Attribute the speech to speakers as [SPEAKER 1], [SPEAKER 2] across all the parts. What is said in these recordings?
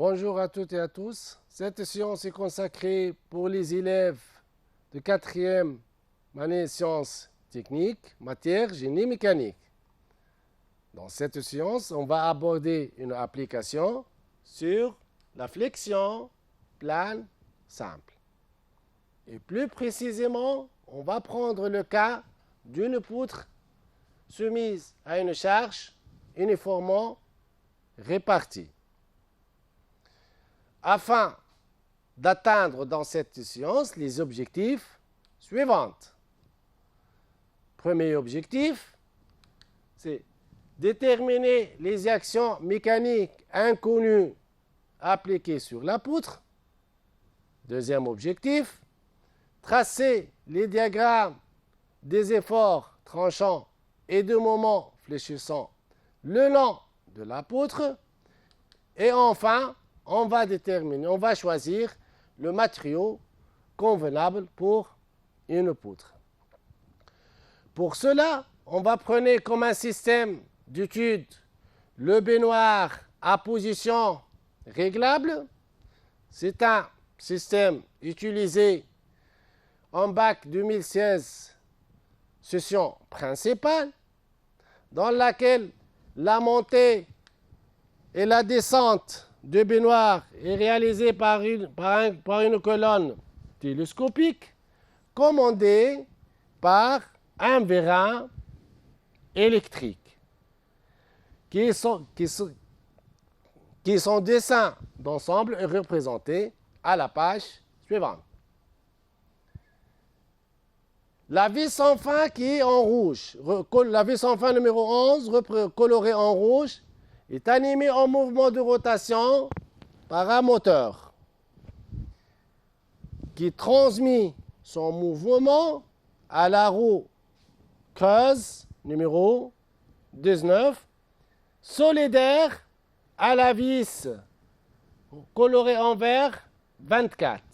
[SPEAKER 1] Bonjour à toutes et à tous. Cette séance est consacrée pour les élèves de 4e année sciences techniques, matière génie mécanique. Dans cette séance, on va aborder une application sur la flexion plane simple. Et plus précisément, on va prendre le cas d'une poutre soumise à une charge uniformément répartie. Afin d'atteindre dans cette séance les objectifs suivants. Premier objectif, c'est déterminer les actions mécaniques inconnues appliquées sur la poutre. Deuxième objectif, tracer les diagrammes des efforts tranchants et de moments fléchissants le long de la poutre. Et enfin, on va choisir le matériau convenable pour une poutre. Pour cela, on va prendre comme un système d'étude le baignoire à position réglable. C'est un système utilisé en bac 2016, session principale, dans laquelle la montée et la descente de baignoire est réalisée par une colonne télescopique commandée par un vérin électrique qui son dessin d'ensemble est représenté à la page suivante. La vis sans fin qui est en rouge, la vis sans fin numéro 11, colorée en rouge, est animé en mouvement de rotation par un moteur qui transmet son mouvement à la roue creuse numéro 19, solidaire à la vis colorée en vert 24.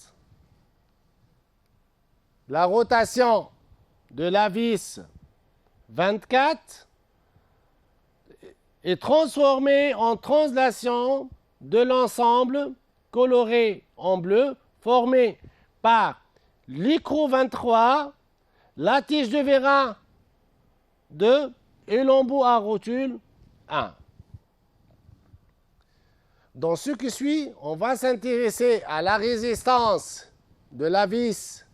[SPEAKER 1] La rotation de la vis 24 est transformée en translation de l'ensemble coloré en bleu formé par l'écrou 23, la tige de vérin 2 et l'embout à rotule 1. Dans ce qui suit, on va s'intéresser à la résistance de la vis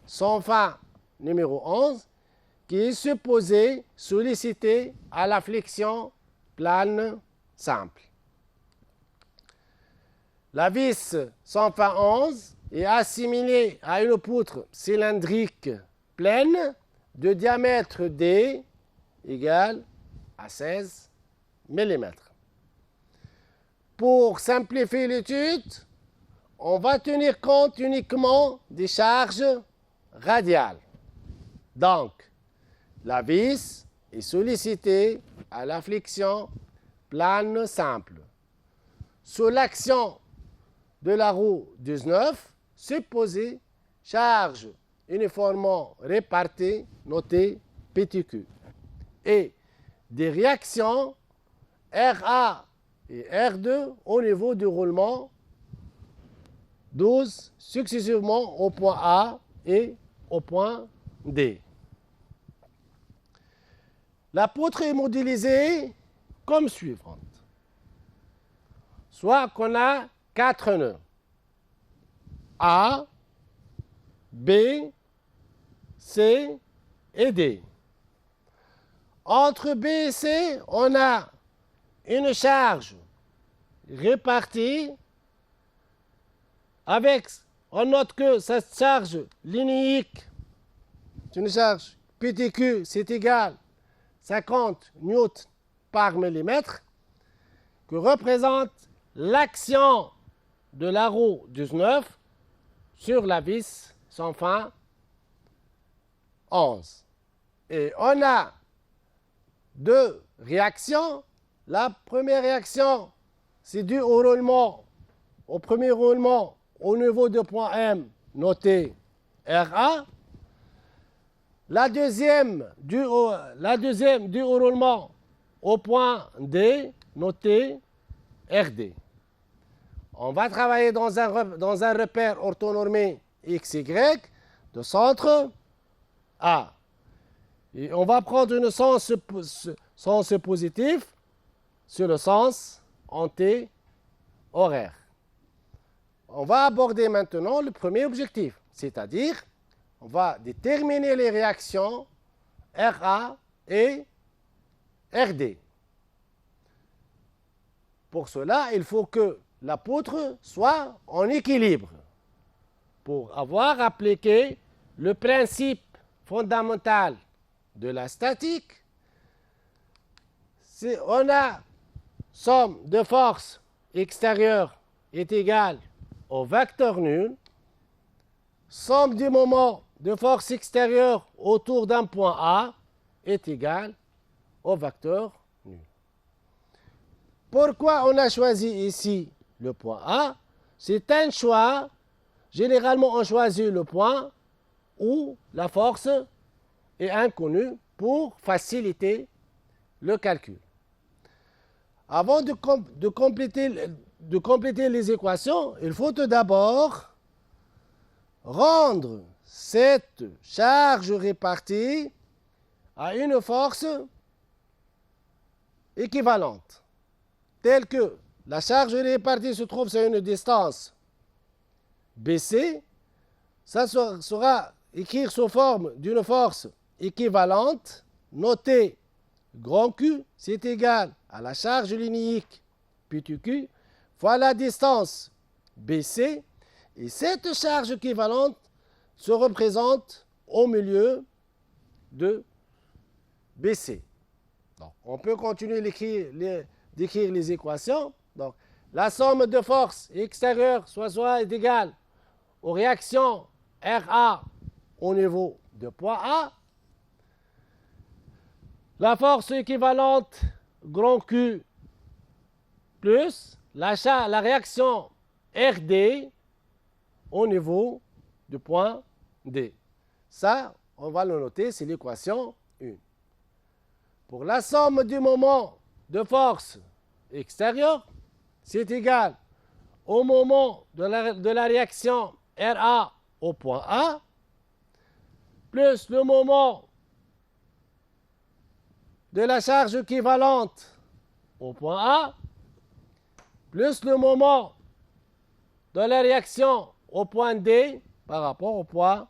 [SPEAKER 1] sans fin numéro 11 qui est supposée solliciter à la flexion plane simple. La vis sans fin 11 est assimilée à une poutre cylindrique pleine de diamètre D égale à 16 mm. Pour simplifier l'étude, on va tenir compte uniquement des charges radiales. Donc, la vis est sollicitée à la flexion plane simple. Sous l'action de la roue 19, supposée charge uniformément répartie, notée PTQ, et des réactions RA et R2 au niveau du roulement 12 successivement au point A et au point D. La poutre est modélisée comme suivante. Soit qu'on a 4 nœuds. A, B, C et D. Entre B et C, on a une charge répartie avec, on note que cette charge linéique, c'est une charge PTQ, c'est égal 50 newtons par millimètre, que représente l'action de la roue 19 sur la vis sans fin 11. Et on a deux réactions. La première réaction, c'est dû au roulement, au premier roulement au niveau de point M, noté RA. La deuxième, due au roulement au point D, noté RD. On va travailler dans un repère orthonormé XY de centre A. Et on va prendre un sens positif sur le sens anti-horaire. On va aborder maintenant le premier objectif, c'est-à-dire on va déterminer les réactions RA et RD. Pour cela, il faut que la poutre soit en équilibre. Pour avoir appliqué le principe fondamental de la statique, si on a somme de force extérieure est égale au vecteur nul, somme du moment de force extérieure autour d'un point A est égale au vecteur nul. Pourquoi on a choisi ici le point A? C'est un choix. Généralement, on choisit le point où la force est inconnue pour faciliter le calcul. Avant de compléter les équations, il faut tout d'abord rendre cette charge répartie à une force équivalente, telle que la charge répartie se trouve sur une distance BC, ça sera écrit sous forme d'une force équivalente, notée grand Q, c'est égal à la charge linéique petit q fois la distance BC, et cette charge équivalente se représente au milieu de BC. Donc, on peut continuer d'écrire les équations. Donc, la somme de forces extérieures soit est égale aux réactions RA au niveau de point A. La force équivalente grand Q plus la réaction RD au niveau du point D. Ça, on va le noter, c'est l'équation 1. Pour la somme du moment de force extérieure, c'est égal au moment de la réaction RA au point A, plus le moment de la charge équivalente au point A, plus le moment de la réaction au point D par rapport au point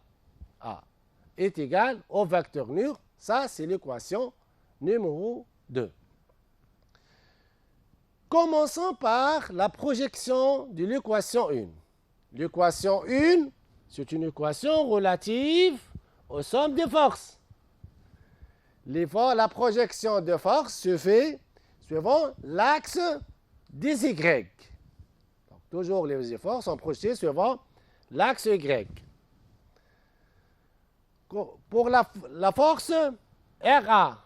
[SPEAKER 1] A, est égal au vecteur nul. Ça, c'est l'équation numéro 2. Commençons par la projection de l'équation 1. L'équation 1, c'est une équation relative aux sommes des forces. La projection de force se fait suivant l'axe des Y. Donc, toujours les efforts sont projetés suivant l'axe Y. Pour la force RA,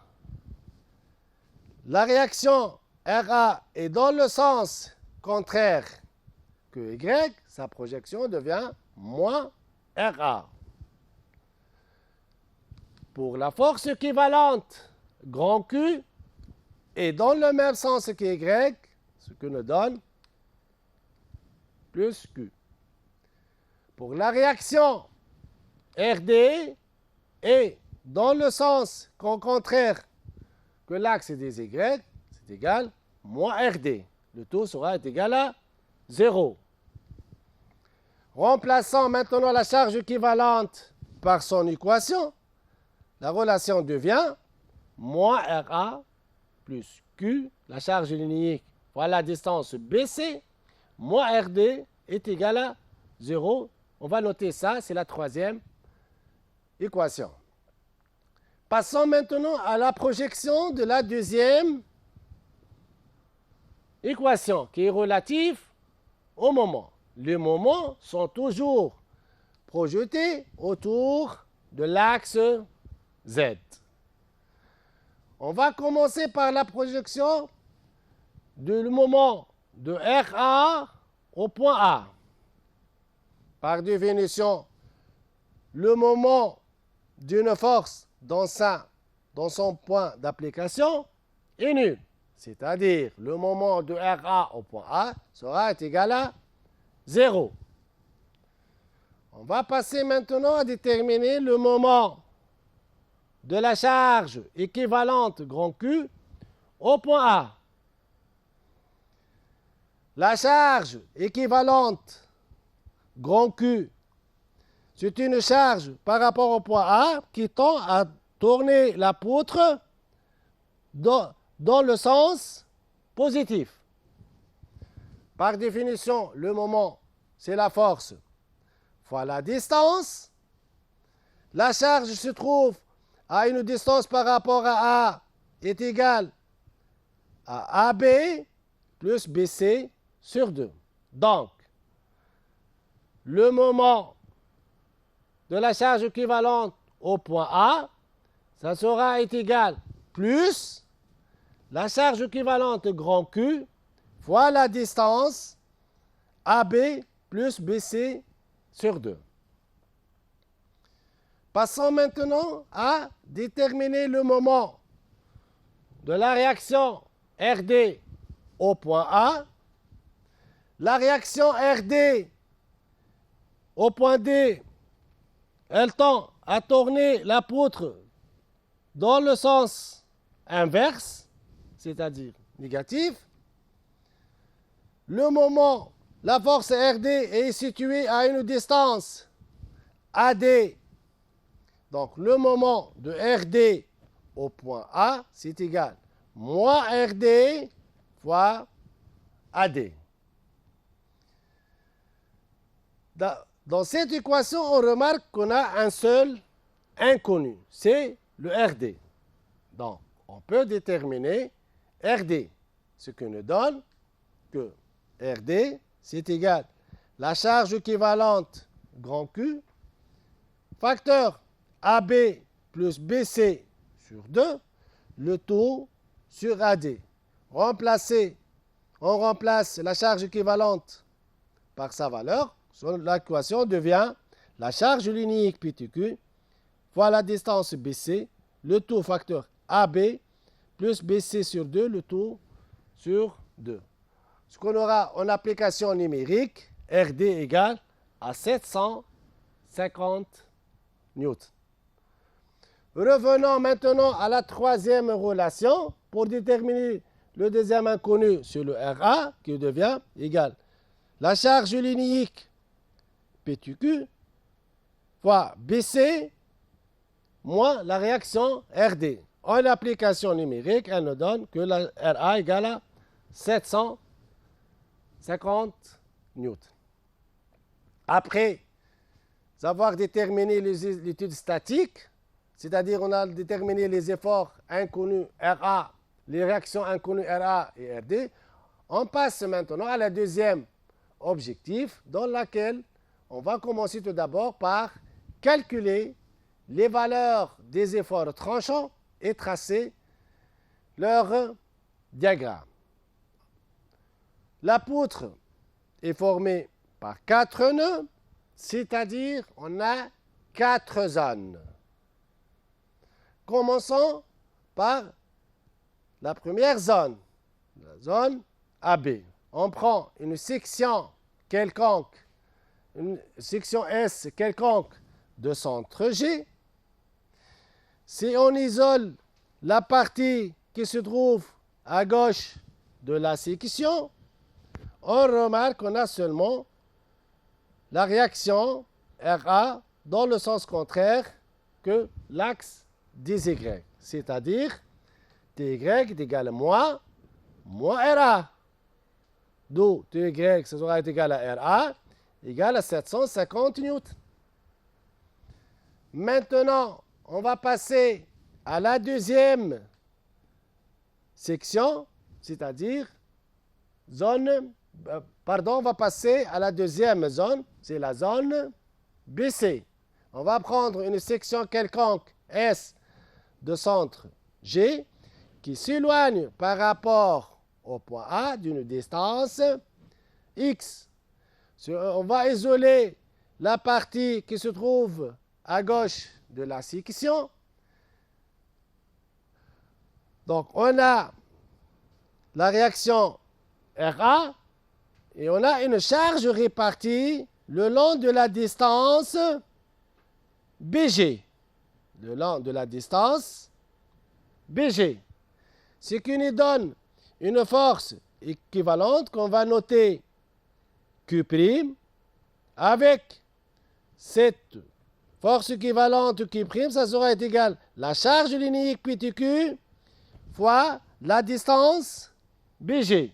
[SPEAKER 1] la réaction RA est dans le sens contraire que Y, sa projection devient moins RA. Pour la force équivalente, grand Q est dans le même sens que Y, ce que nous donne plus Q. Pour la réaction RD est dans le sens contraire que l'axe des Y, c'est égal moins RD. Le tout sera égal à 0. Remplaçant maintenant la charge équivalente par son équation, la relation devient moins RA plus Q, la charge linéique, fois la distance BC, moins RD est égal à 0. On va noter ça, c'est la troisième équation. Passons maintenant à la projection de la deuxième équation, qui est relative au moment. Les moments sont toujours projetés autour de l'axe Z. On va commencer par la projection du moment de RA au point A. Par définition, le moment d'une force dans son point d'application est nul. C'est-à-dire, le moment de RA au point A sera égal à 0. On va passer maintenant à déterminer le moment de la charge équivalente grand Q au point A. La charge équivalente grand Q, c'est une charge par rapport au point A qui tend à tourner la poutre dans le sens positif. Par définition, le moment, c'est la force fois la distance. La charge se trouve à une distance par rapport à A est égale à AB plus BC sur 2. Donc, le moment de la charge équivalente au point A, ça sera égal plus la charge équivalente grand Q fois la distance AB plus BC sur 2. Passons maintenant à déterminer le moment de la réaction RD au point A. La réaction RD au point D, elle tend à tourner la poutre dans le sens inverse, c'est-à-dire négatif. Le moment, la force RD est située à une distance AD. Donc, le moment de RD au point A, c'est égal moins RD fois AD. Dans cette équation, on remarque qu'on a un seul inconnu, c'est le RD. Donc, on peut déterminer RD, ce qui nous donne que RD, c'est égal la charge équivalente grand Q, facteur AB plus BC sur 2, le tout sur AD. On remplace la charge équivalente par sa valeur. L'équation devient la charge linéaire PTQ fois la distance BC, le tout facteur AB plus BC sur 2, le tout sur 2. Ce qu'on aura en application numérique, RD égale à 750 newtons. Revenons maintenant à la troisième relation pour déterminer le deuxième inconnu sur le RA qui devient égal la charge linéaire PTQ fois BC moins la réaction RD. En application numérique, elle nous donne que la RA égale à 750 newtons. Après avoir déterminé l'étude statique, c'est-à-dire on a déterminé les efforts inconnus RA, les réactions inconnues RA et RD, on passe maintenant à la deuxième objectif dans laquelle on va commencer tout d'abord par calculer les valeurs des efforts tranchants et tracer leur diagramme. La poutre est formée par 4 nœuds, c'est-à-dire on a 4 zones. Commençons par la première zone, la zone AB. On prend une section quelconque, une section S quelconque de centre G. Si on isole la partie qui se trouve à gauche de la section, on remarque qu'on a seulement la réaction RA dans le sens contraire que l'axe dy, c'est-à-dire ty est égal à moins RA. D'où ty, ça sera égal à RA, égal à 750 newtons. Maintenant, on va passer à la deuxième section, c'est-à-dire on va passer à la deuxième zone, c'est la zone BC. On va prendre une section quelconque S de centre G qui s'éloigne par rapport au point A d'une distance X. On va isoler la partie qui se trouve à gauche de la section. Donc, on a la réaction RA et on a une charge répartie le long de la distance BG. Le long de la distance BG. Ce qui nous donne une force équivalente qu'on va noter Q' avec cette force équivalente Q', ça sera égal la charge linéaire PTQ fois la distance BG.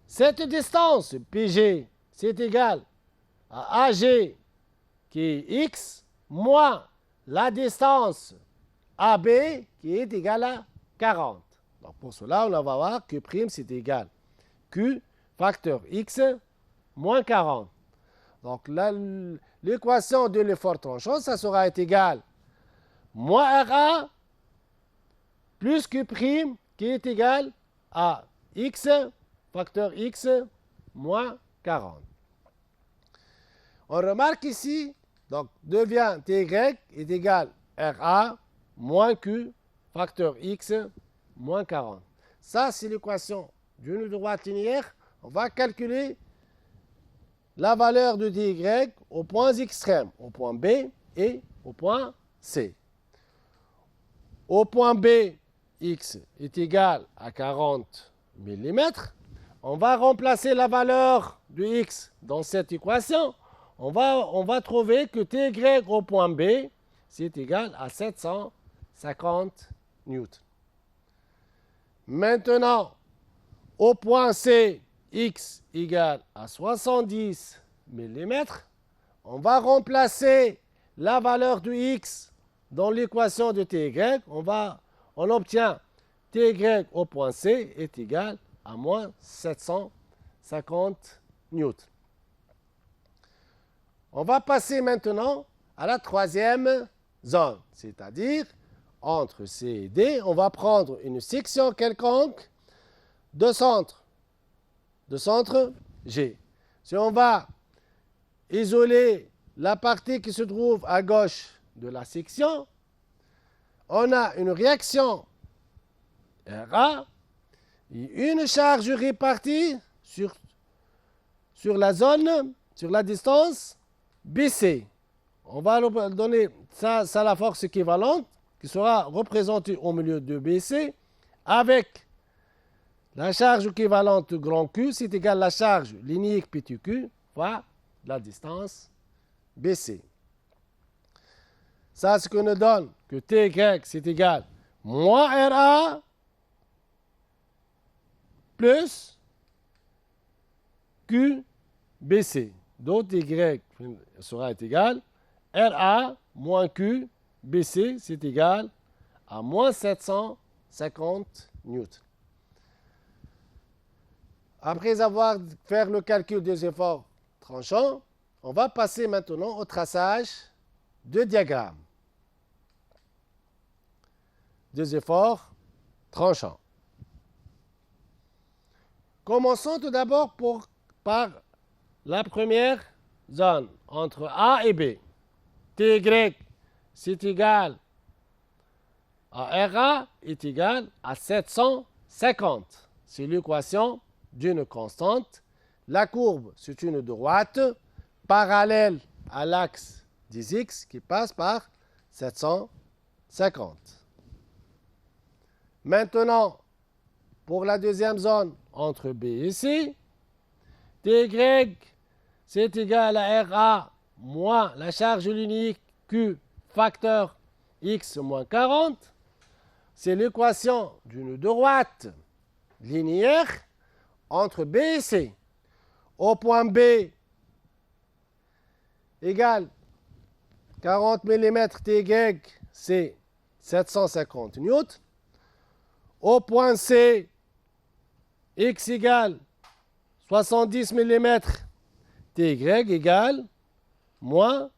[SPEAKER 1] Cette distance PG, c'est égal à AG qui est X moins la distance AB qui est égale à 40. Donc pour cela, on va voir que Q' c'est égal Q facteur X moins 40. Donc l'équation de l'effort tranchant, ça sera égal moins RA plus Q' qui est égal à X facteur X moins 40. On remarque ici, donc devient Ty est égal RA moins Q facteur X moins 40. Ça, c'est l'équation d'une droite linéaire. On va calculer la valeur de Dy aux points extrêmes, au point B et au point C. Au point B, X est égal à 40 mm. On va remplacer la valeur de X dans cette équation. On va trouver que Ty au point B, c'est égal à 750 newtons. Maintenant, au point C, X égale à 70 mm. On va remplacer la valeur de X dans l'équation de Ty. On obtient Ty au point C est égal à moins 750 newtons. On va passer maintenant à la troisième zone, c'est-à-dire entre C et D, on va prendre une section quelconque de centre G. Si on va isoler la partie qui se trouve à gauche de la section, on a une réaction RA et une charge répartie sur la zone, sur la distance BC. On va donner ça à la force équivalente qui sera représentée au milieu de BC avec la charge équivalente grand Q, c'est égal à la charge linéaire PTQ fois la distance BC. Ça, ce que nous donne que Ty, c'est égal moins RA plus QBC. Donc, Y sera égal RA moins QBC, c'est égal à moins 750 newtons. Après avoir fait le calcul des efforts tranchants, on va passer maintenant au traçage de diagrammes des efforts tranchants. Commençons tout d'abord par la première zone entre A et B. Ty, c'est égal à RA est égal à 750. C'est l'équation d'une constante. La courbe, c'est une droite parallèle à l'axe des X qui passe par 750. Maintenant, pour la deuxième zone entre B et C, Ty, c'est égal à RA moins la charge linéaire Q facteur X moins 40. C'est l'équation d'une droite linéaire entre B et C. Au point B égale 40 mm Ty, c'est 750 newtons. Au point C, X égale 70 mm Ty égale moins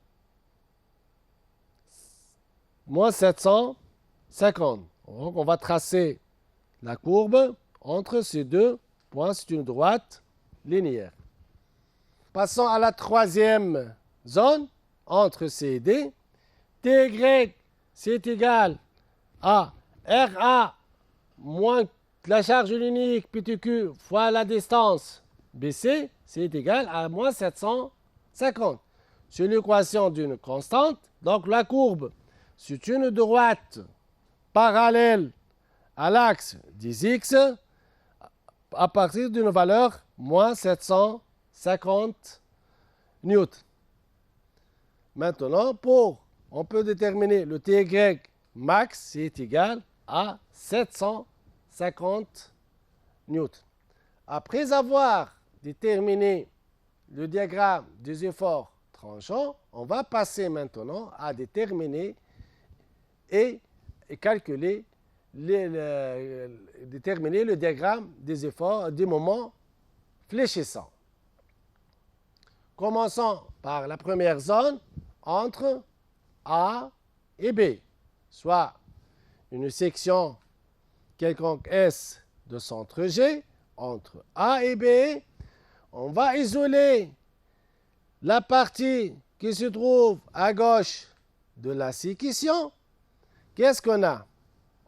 [SPEAKER 1] 750. Donc, on va tracer la courbe entre ces deux points. C'est une droite linéaire. Passons à la troisième zone entre C et D. Ty, c'est égal à RA moins la charge linéaire PTQ fois la distance BC, c'est égal à moins 750. C'est l'équation d'une constante. Donc la courbe, c'est une droite parallèle à l'axe des x à partir d'une valeur moins 750 newtons. Maintenant, on peut déterminer le TY max, c'est égal à 750 newtons. Après avoir déterminé le diagramme des efforts tranchants, on va passer maintenant à déterminer et calculer déterminer le diagramme des efforts des moments fléchissants. Commençons par la première zone entre A et B, soit une section quelconque S de centre G entre A et B. On va isoler la partie qui se trouve à gauche de la séquence. Qu'est-ce qu'on a?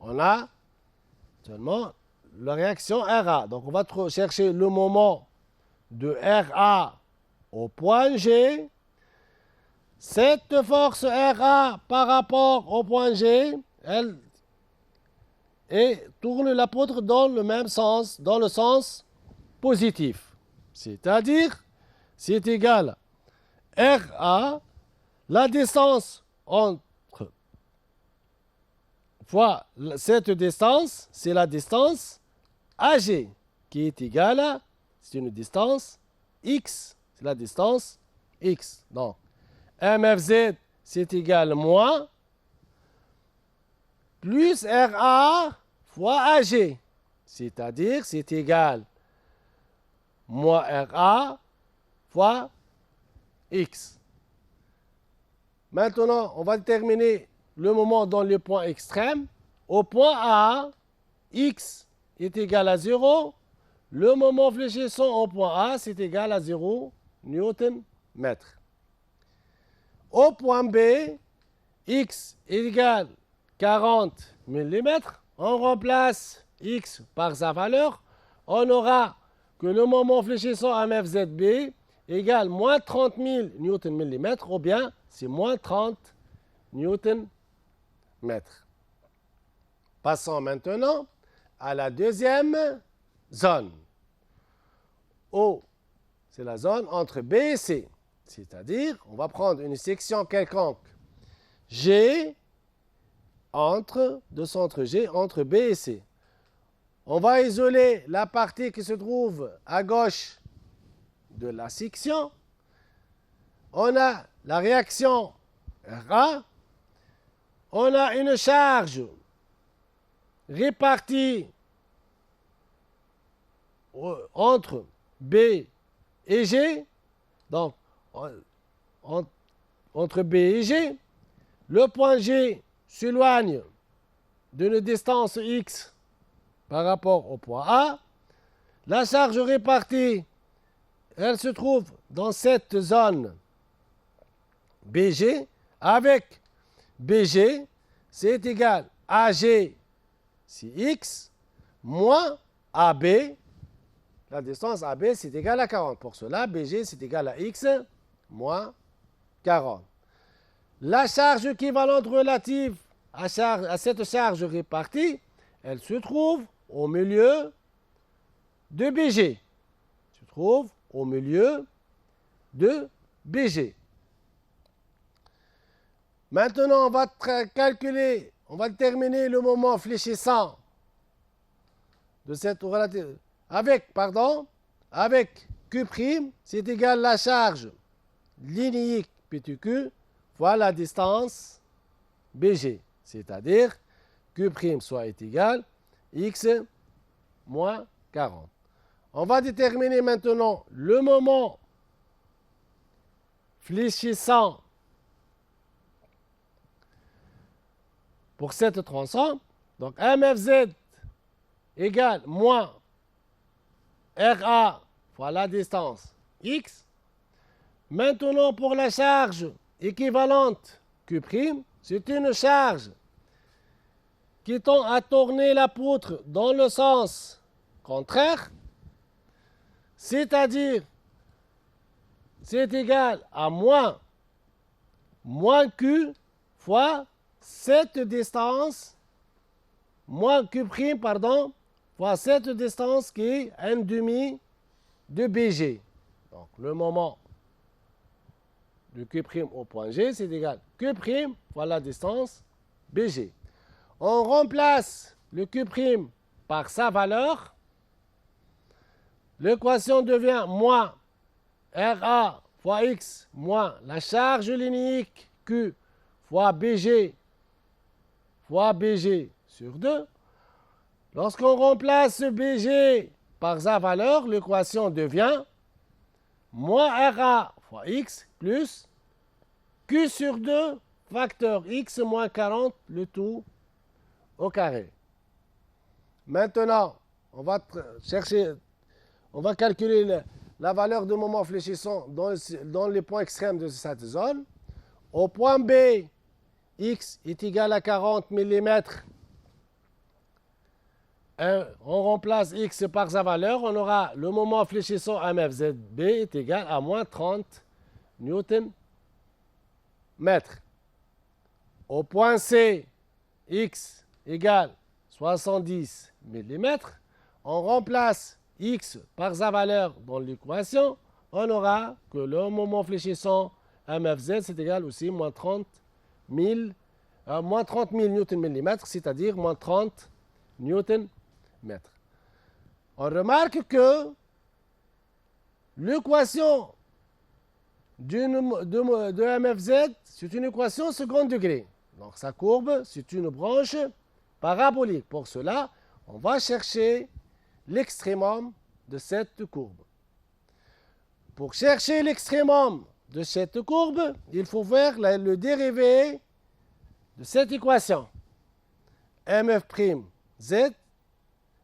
[SPEAKER 1] On a seulement la réaction RA. Donc, on va chercher le moment de RA au point G. Cette force RA par rapport au point G, elle tourne la poutre dans le même sens, dans le sens positif. C'est-à-dire, c'est égal à RA, la distance entre fois cette distance, c'est la distance AG, qui est égale à, c'est une distance X, c'est la distance X. Donc, MFZ, c'est égal à moins plus RA fois AG, c'est-à-dire c'est égal moins RA fois X. Maintenant, on va déterminer le moment dans le point extrême. Au point A, X est égal à 0. Le moment fléchissant au point A, c'est égal à 0 Newton mètre. Au point B, X est égal à 40 mm. On remplace X par sa valeur. On aura que le moment fléchissant à MFZB égale moins 30 000 Nm, ou bien c'est moins 30 Nm. Passons maintenant à la deuxième zone. O, c'est la zone entre B et C. C'est-à-dire, on va prendre une section quelconque G de centre G entre B et C. On va isoler la partie qui se trouve à gauche de la section. On a la réaction RA. On a une charge répartie entre B et G. Donc, entre B et G, le point G s'éloigne d'une distance X par rapport au point A. La charge répartie, elle se trouve dans cette zone BG, avec BG, c'est égal à AG, c'est X, moins AB. La distance AB, c'est égal à 40. Pour cela, BG, c'est égal à X, moins 40. La charge équivalente relative à cette charge répartie, elle se trouve au milieu de BG. Se trouve au milieu de BG. Maintenant, on va calculer, on va déterminer le moment fléchissant de cette relative. Avec Q', c'est égal à la charge linéique PTQ fois la distance BG. C'est-à-dire Q' soit est égal X moins 40. On va déterminer maintenant le moment fléchissant pour cette tronçon. Donc MFZ égale moins RA fois la distance X. Maintenant, pour la charge équivalente Q', c'est une charge qui tend à tourner la poutre dans le sens contraire. c'est-à-dire c'est égal à moins Q fois cette distance, moins Q', pardon, fois cette distance qui est 1/2 de BG. Donc, le moment de Q' au point G, c'est égal à Q' fois la distance BG. On remplace le Q' par sa valeur. L'équation devient moins RA fois X moins la charge linéique Q fois BG sur 2. Lorsqu'on remplace BG par sa valeur, l'équation devient moins RA fois X plus Q sur 2 facteur X moins 40, le tout au carré. Maintenant, on va calculer la valeur de moment fléchissant dans les points extrêmes de cette zone. Au point B, X est égal à 40 mm. On remplace X par sa valeur. On aura le moment fléchissant MFZB est égal à moins 30 Nm. Au point C, X égale 70 mm. On remplace X par sa valeur dans l'équation. On aura que le moment fléchissant MFZ, c'est égal aussi à moins 30 000 Nm, c'est-à-dire moins 30 Nm. On remarque que l'équation de MFZ, c'est une équation second degré. Donc sa courbe, c'est une branche parabolique. Pour cela, on va chercher l'extrémum de cette courbe. Pour chercher l'extrémum de cette courbe, il faut faire le dérivé de cette équation. MF'Z est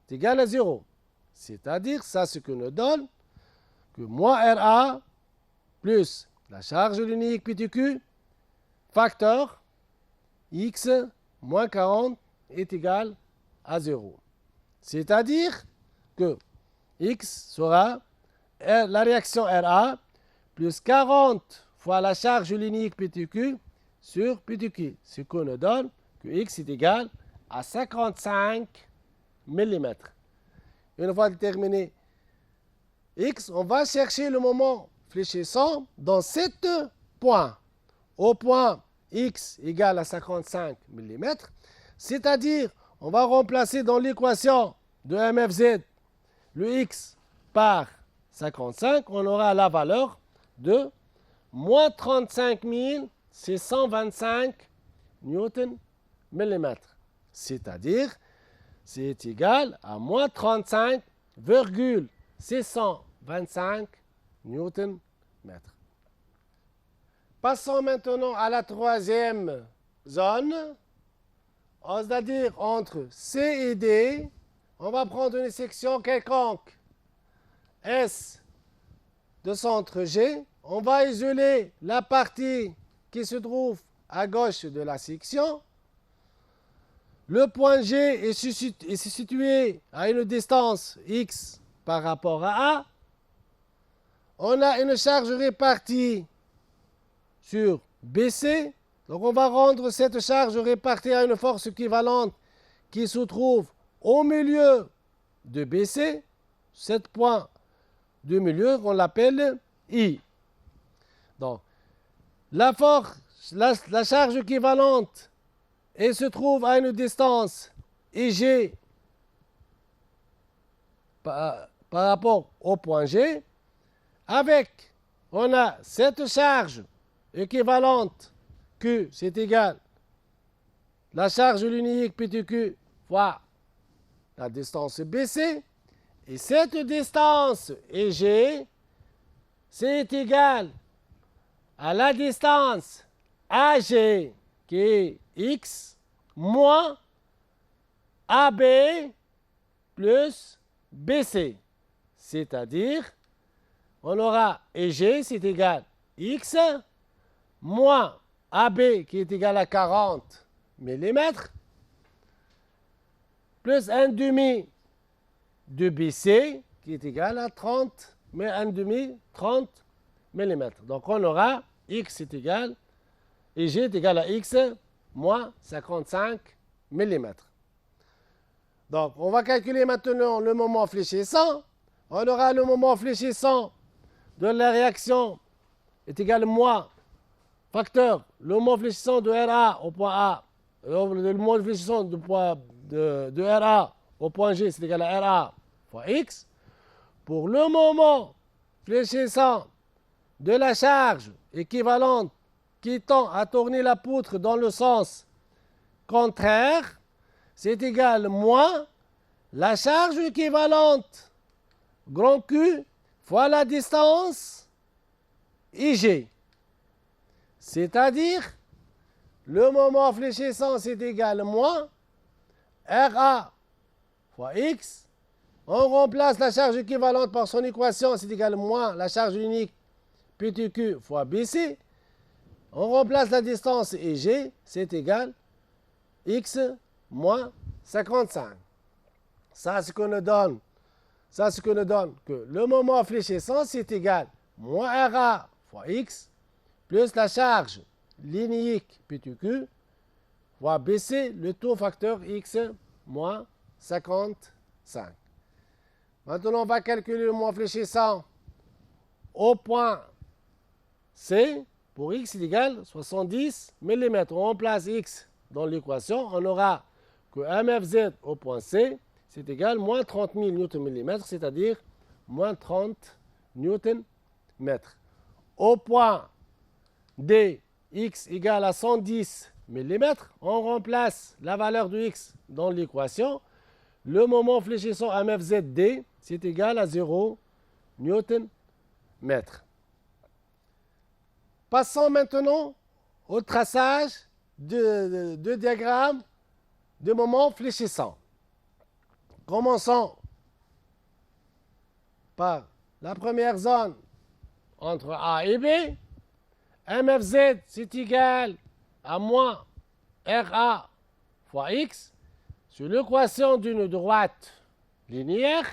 [SPEAKER 1] égal à 0. C'est-à-dire, ça, ce que nous donne que moins RA plus la charge linéique PTQ facteur X moins 40 est égal à 0. C'est-à-dire que X sera la réaction RA plus 40 fois la charge linéique PTQ sur PTQ. Ce qui nous donne que X est égal à 55 mm. Une fois déterminé X, on va chercher le moment fléchissant dans 7 points. Au point X égale à 55 mm, c'est-à-dire on va remplacer dans l'équation de MFZ le X par 55, on aura la valeur de moins 35 625 Nm. C'est-à-dire, c'est égal à moins 35,625 Nm. Passons maintenant à la troisième zone, c'est-à-dire entre C et D. On va prendre une section quelconque S de centre G. On va isoler la partie qui se trouve à gauche de la section. Le point G est situé à une distance x par rapport à A. On a une charge répartie sur BC. Donc on va rendre cette charge répartie à une force équivalente qui se trouve au milieu de BC. Cet point de milieu, on l'appelle I. Donc, la charge équivalente, elle se trouve à une distance IG par rapport au point G. Avec, on a cette charge équivalente Q, c'est égal la charge linéique PTQ fois la distance BC. Et cette distance EG, c'est égal à la distance AG, qui est X, moins AB plus BC. C'est-à-dire, on aura EG, c'est égal à X, moins AB, qui est égal à 40 mm, plus 1/2 de BC, qui est égal à 30 mais 1 demi, 30 mm. Donc on aura x est égal, et g est égal à x moins 55 mm. Donc on va calculer maintenant le moment fléchissant. On aura le moment fléchissant de la réaction est égal à moins facteur le moment fléchissant de RA au point A, le moment fléchissant de RA au point G, c'est égal à RA fois X. Pour le moment fléchissant de la charge équivalente qui tend à tourner la poutre dans le sens contraire, c'est égal à moins la charge équivalente grand Q fois la distance IG. C'est-à-dire, le moment fléchissant, c'est égal à moins RA fois X. On remplace la charge équivalente par son équation, c'est égal à moins la charge unique PTQ fois BC. On remplace la distance IG, c'est égal à X moins 55. Ça, c'est ce que nous donne. Ça, c'est ce que nous donne que le moment fléchissant, c'est égal à moins RA fois X plus la charge linéique PTQ fois BC, le taux facteur X moins 55. Maintenant, on va calculer le moment fléchissant au point C. Pour X est égal à 70 mm. On remplace X dans l'équation. On aura que MFZ au point C, c'est égal à moins 30 000 Nm, c'est-à-dire moins 30 Nm. Au point D, X égale à 110 mm, on remplace la valeur de X dans l'équation. Le moment fléchissant MFZD, c'est égal à 0 Nm. Passons maintenant au traçage de diagramme de moment fléchissant. Commençons par la première zone entre A et B. MFZ, c'est égal à moins RA fois X sur l'équation d'une droite linéaire.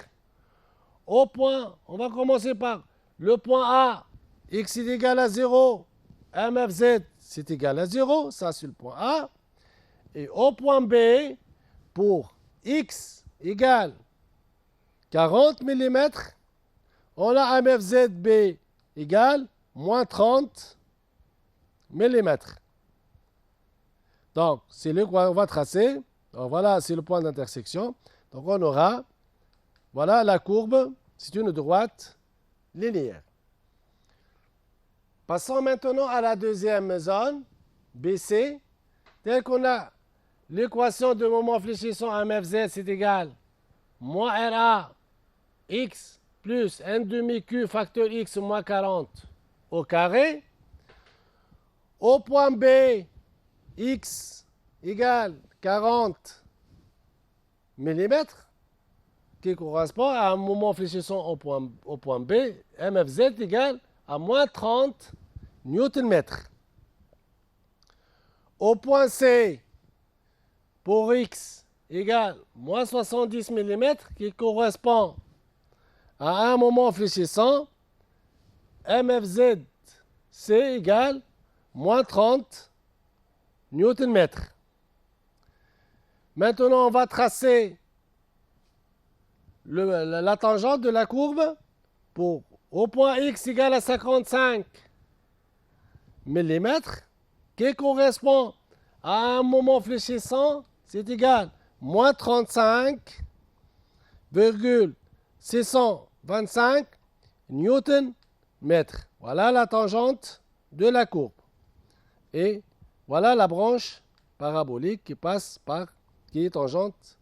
[SPEAKER 1] Au point, on va commencer par le point A, X est égal à 0, MFZ, c'est égal à 0, ça c'est le point A. Et au point B, pour X égale 40 mm, on a MFZB égale moins 30 mm. Donc, c'est le qu'on va tracer. Donc, voilà, c'est le point d'intersection. Donc, on aura, voilà la courbe, c'est une droite linéaire. Passons maintenant à la deuxième zone, BC. Tel qu'on a l'équation de moment fléchissant MFZ, c'est égal moins RA X plus N demi Q facteur X moins 40 au carré. Au point B, X égale 40 mm, qui correspond à un moment fléchissant au point B, MFZ égale à moins 30 Nm. Au point C, pour X égale moins 70 mm, qui correspond à un moment fléchissant, MFZ C égale moins 30 Nm. Maintenant, on va tracer la tangente de la courbe pour au point X égale à 55 mm, qui correspond à un moment fléchissant, c'est égal à moins 35,625 Nm. Voilà la tangente de la courbe. Et voilà la branche parabolique qui passe par, qui est tangente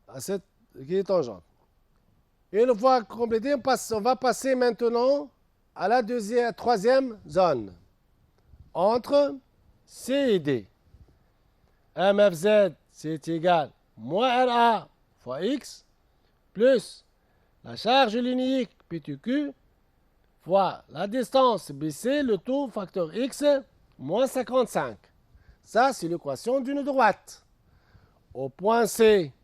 [SPEAKER 1] à cette, qui est tangente. Et une fois complété, on va passer maintenant à la troisième zone, entre C et D. MFZ, c'est égal à moins RA fois X, plus la charge linéique PTQ, fois la distance BC, le taux facteur X, moins 55. Ça, c'est l'équation d'une droite. Au point C,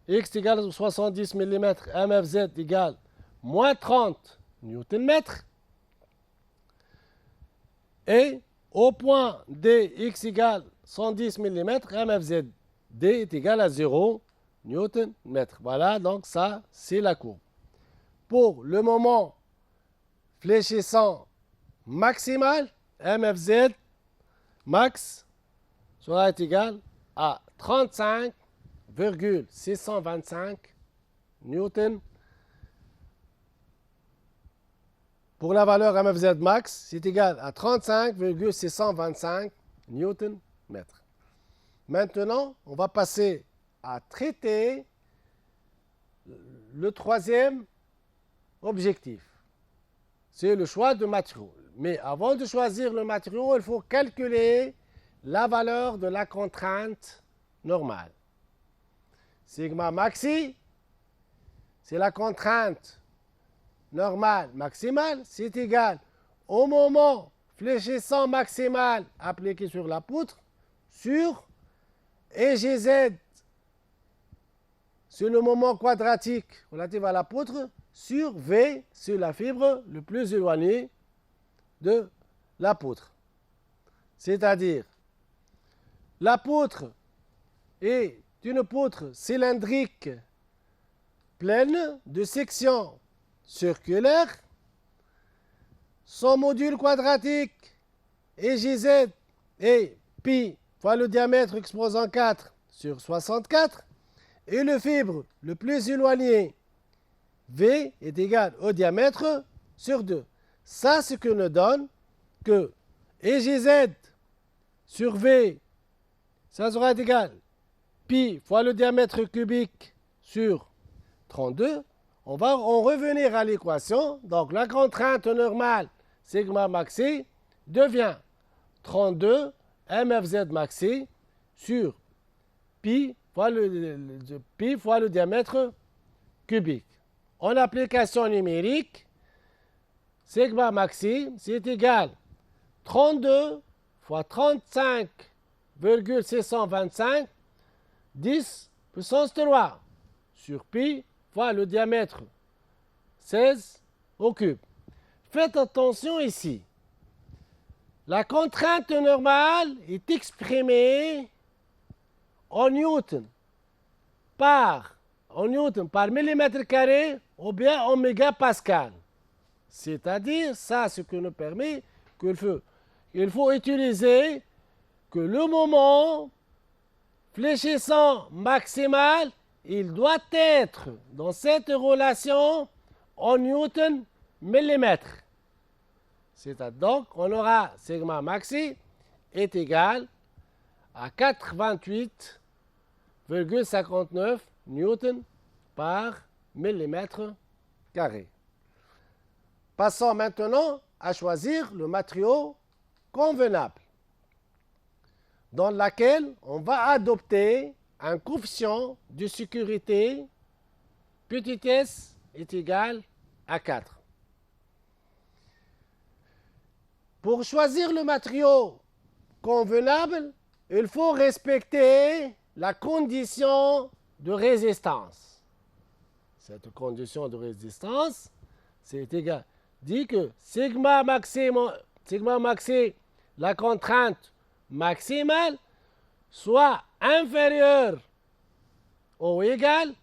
[SPEAKER 1] X égale 70 mm, MFZ égale moins 30 Nm. Et au point D, X égale 110 mm, MFZ D est égal à 0 Nm. Voilà, donc ça, c'est la courbe. Pour le moment fléchissant maximal, MFZ max sera égal à 35,625 Newton. Pour la valeur MFZ max, c'est égal à 35,625 Newton mètre. Maintenant, on va passer à traiter le troisième objectif. C'est le choix de matériaux. Mais avant de choisir le matériau, il faut calculer la valeur de la contrainte normale. Sigma maxi, c'est la contrainte normale maximale, c'est égal au moment fléchissant maximal appliqué sur la poutre sur EGZ, c'est le moment quadratique relatif à la poutre, sur V, sur la fibre le plus éloignée de la poutre. C'est-à-dire, la poutre est une poutre cylindrique pleine de sections circulaires. Son module quadratique EGZ est pi fois le diamètre exposant 4 sur 64. Et le fibre le plus éloigné, V, est égal au diamètre sur 2. Ça, ce que nous donne que EGZ sur V, ça sera égal pi fois le diamètre cubique sur 32. On va en revenir à l'équation. Donc, la contrainte normale sigma maxi devient 32 MFZ maxi sur pi fois le diamètre cubique. En application numérique, sigma maxi, c'est égal 32 fois 35,625 10 puissance 3 sur pi fois le diamètre 16 au cube. Faites attention ici. La contrainte normale est exprimée en newton par millimètre carré ou bien en mégapascal. C'est-à-dire, ça, ce qui nous permet qu'il faut utiliser que le moment fléchissant maximal, il doit être dans cette relation en newton millimètre. C'est-à-dire, donc, on aura sigma maxi est égal à 88,59 newton par millimètre carré. Passons maintenant à choisir le matériau convenable, dans lequel on va adopter un coefficient de sécurité petit s est égal à 4. Pour choisir le matériau convenable, il faut respecter la condition de résistance. Cette condition de résistance, c'est égal. Dit que sigma maxi, la contrainte maximale, soit inférieure ou égale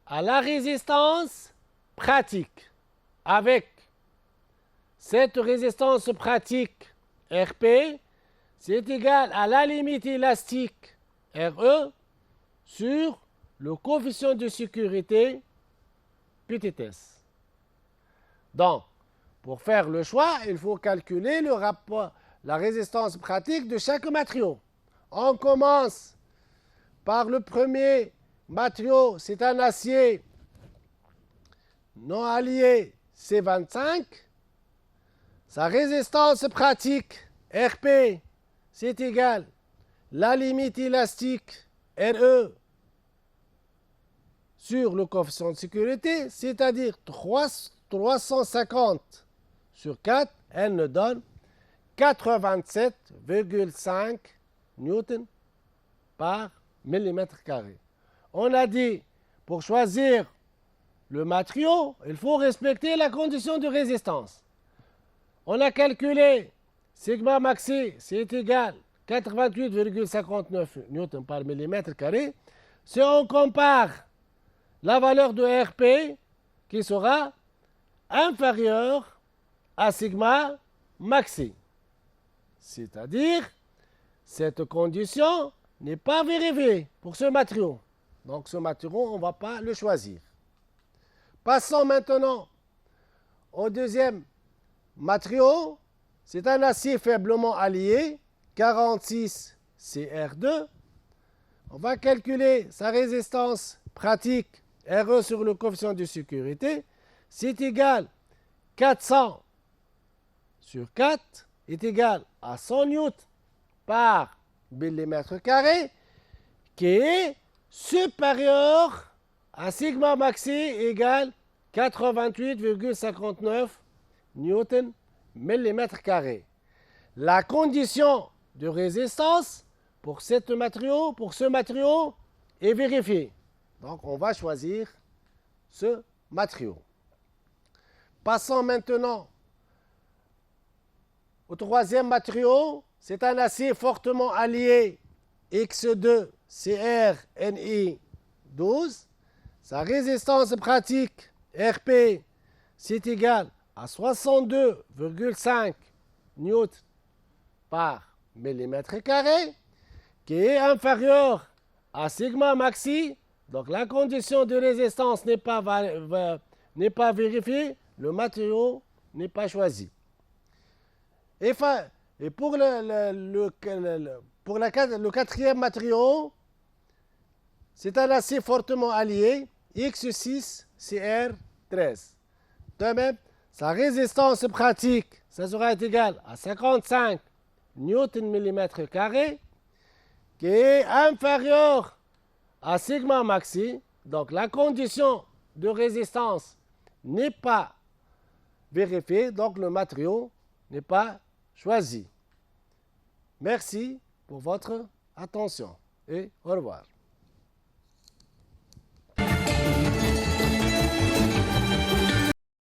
[SPEAKER 1] à la résistance pratique. Avec cette résistance pratique RP, c'est égal à la limite élastique RE sur le coefficient de sécurité petit s. Donc, pour faire le choix, il faut calculer le rapport, la résistance pratique de chaque matériau. On commence par le premier matériau, c'est un acier non allié C25. Sa résistance pratique RP, c'est égal la limite élastique RE sur le coefficient de sécurité, c'est-à-dire 350 sur 4, elle nous donne 87,5 newton par millimètre carré. On a dit, pour choisir le matériau, il faut respecter la condition de résistance. On a calculé sigma maxi, c'est égal à 88,59 newtons par millimètre carré. Si on compare la valeur de RP qui sera inférieure à sigma maxi. C'est-à-dire, cette condition n'est pas vérifiée pour ce matériau. Donc ce matériau, on ne va pas le choisir. Passons maintenant au deuxième matériau. C'est un acier faiblement allié, 46 Cr2. On va calculer sa résistance pratique RE sur le coefficient de sécurité. C'est égal à 400 sur 4 est égal à 100 newtons par millimètre carré, qui est supérieur à sigma maxi égale 88,59 newtons millimètre carré. La condition de résistance pour ce matériau est vérifiée. Donc on va choisir ce matériau. Passons maintenant au troisième matériau. C'est un acier fortement allié X2CrNi12. Sa résistance pratique RP, c'est égal à 62,5 newtons par millimètre carré, qui est inférieur à sigma maxi. Donc la condition de résistance n'est pas vérifiée, le matériau n'est pas choisi. Et pour le quatrième matériau, c'est un acier fortement allié, X6Cr13. De même, sa résistance pratique, ça sera égal à 55 newtons millimètre carré, qui est inférieur à sigma maxi. Donc la condition de résistance n'est pas vérifiée, donc le matériau n'est pas choisi. Merci pour votre attention et au revoir.